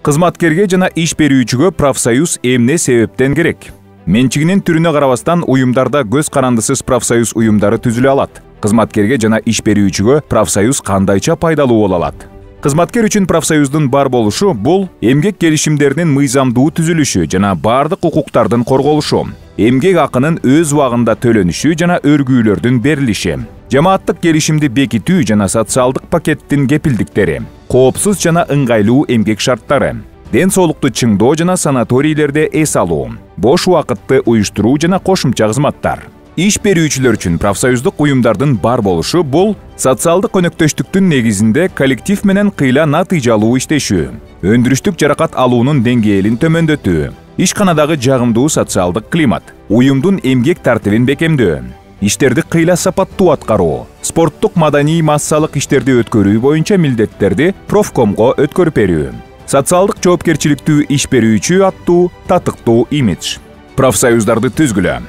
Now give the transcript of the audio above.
Кызматкерге жана иш берүүчүгө профсоюз эмне себептен керек? Менчигинин түрүнө карабастан уюмдарда көз карандысыз профсоюз уюмдары түзүлө алат. Кызматкерге жана иш берүүчүгө профсоюз кандайча пайдалуу боло алат? Кызматкер үчүн профсоюздун бар болушу бул эмгек келишимдеринин мыйзамдуу түзүлүшү жана бардык укуктардын корголушу, эмгек акынын өз убагында төлөнүшү жана өргүүлөрдүн берилиши, жамааттык келишимди бекитүү жана социалдык пакеттин кепилдиктери, коопсуз жана ыңгайлуу эмгек шарттары, ден соолукту чыңдоо жана санаторийлерде эс алуу, бош убакытты уюштуруу жана кошумча кызматтар. Иш берүүчүлөр үчүн профсоюздук уюмдардын бар болушу бул социалдык өнөктөштүктүн негизинде коллектив менен кыйла натыйжалуу иштешүү, өндүрүштүк жаракат алуунун деңгээлин төмөндөтүү, ишканадагы жагымдуу социалдык климат, уюмдун эмгек тартибин бекемдөө, иштерди кыйла сапаттуу аткаруу, спорттук маданий массалык иштерди өткөрүү боюнча милдеттерди профкомго өткөрүп берүү, социалдык жоопкерчиликтүү иш берүүчү аттуу татыктуу имидж. Профсоюздарды түзгүлө.